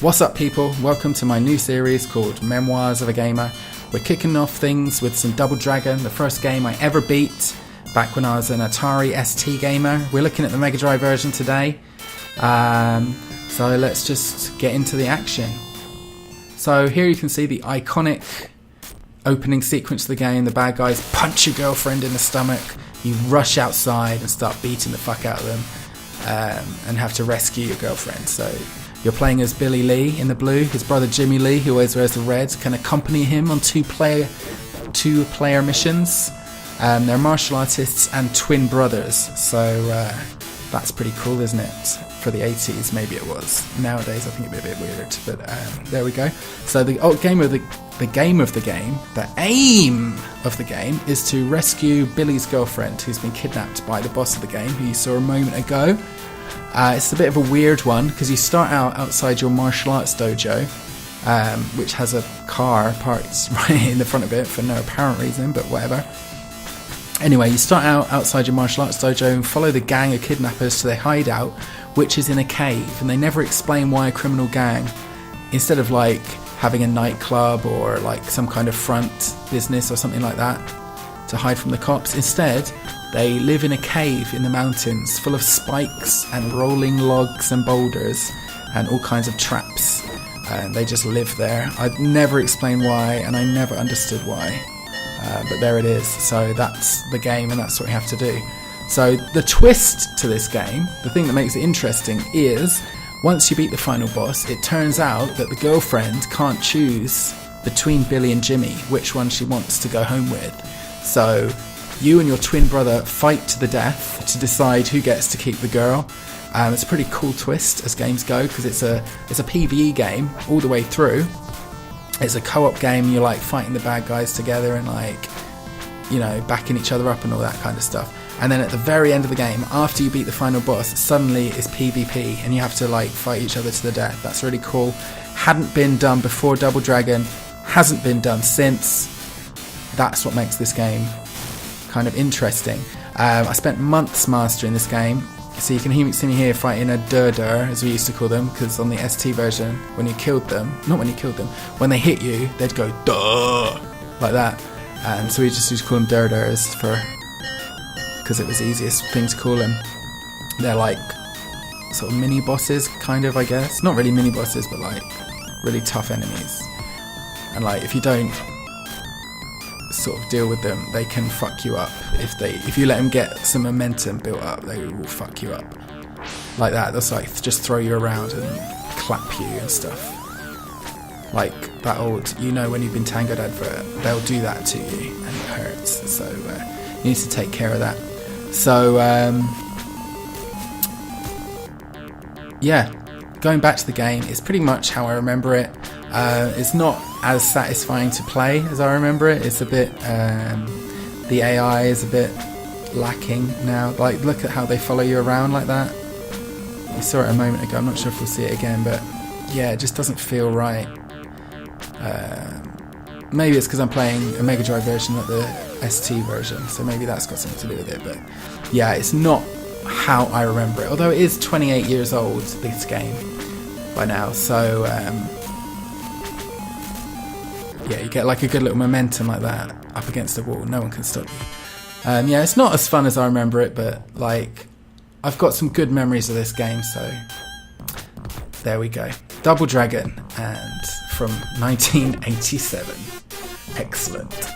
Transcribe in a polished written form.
What's up, people? Welcome to my new series called Memoirs of a Gamer. We're kicking off things with some Double Dragon, the first game I ever beat back when I was an Atari ST gamer. We're looking at the Mega Drive version today. So let's just get into the action. So here you can see the iconic opening sequence of the game. The bad guys punch your girlfriend in the stomach. You rush outside and start beating the fuck out of them and have to rescue your girlfriend. So you're playing as Billy Lee in the blue. His brother Jimmy Lee, who always wears the red, can accompany him on two-player missions. They're martial artists and twin brothers, so that's pretty cool, isn't it? For the 80s, maybe it was. Nowadays, I think it'd be a bit weird, but there we go. So the aim of the game is to rescue Billy's girlfriend, who's been kidnapped by the boss of the game, who you saw a moment ago. It's a bit of a weird one because you start out outside your martial arts dojo, which has a car parked right in the front of it for no apparent reason, but whatever. Anyway, you start out outside your martial arts dojo and follow the gang of kidnappers to their hideout, which is in a cave, and they never explain why a criminal gang, instead of like having a nightclub or like some kind of front business or something like that to hide from the cops, instead they live in a cave in the mountains full of spikes and rolling logs and boulders and all kinds of traps, and they just live there. I'd never explained why, and I never understood why, but there it is. So that's the game, and that's what you have to do. So the twist to this game, the thing that makes it interesting, is once you beat the final boss, it turns out that the girlfriend can't choose between Billy and Jimmy which one she wants to go home with. So you and your twin brother fight to the death to decide who gets to keep the girl. It's a pretty cool twist as games go, because it's a PvE game all the way through. It's a co-op game. You're like fighting the bad guys together and like, you know, backing each other up and all that kind of stuff. And then at the very end of the game, after you beat the final boss, suddenly it's PvP and you have to like fight each other to the death. That's really cool. Hadn't been done before Double Dragon, hasn't been done since. That's what makes this game kind of interesting. I spent months mastering this game. So you can see me here fighting a Durdur, as we used to call them, because on the ST version, when you killed them, when they hit you, they'd go duh, like that. And so we just used to call them Durdurs because it was the easiest thing to call them. They're like sort of mini bosses, kind of, I guess. Not really mini bosses, but like really tough enemies. And like if you don't sort of deal with them, they can fuck you up. If you let them get some momentum built up, they will fuck you up like that. They'll like just throw you around and clap you and stuff, like that old, you know, when you've been tangled advert. They'll do that to you and it hurts, so you need to take care of that. So yeah, going back to the game, it's pretty much how I remember it. It's not as satisfying to play as I remember it. It's a bit, the AI is a bit lacking now. Like, look at how they follow you around like that. You saw it a moment ago. I'm not sure if we'll see it again, but yeah, it just doesn't feel right. Maybe it's because I'm playing a Mega Drive version, not the ST version, so maybe that's got something to do with it. But yeah, it's not how I remember it. Although it is 28 years old, this game, by now, so yeah, you get like a good little momentum like that up against the wall. No one can stop you. Yeah, it's not as fun as I remember it, but like I've got some good memories of this game, so there we go. Double Dragon, and from 1987. Excellent.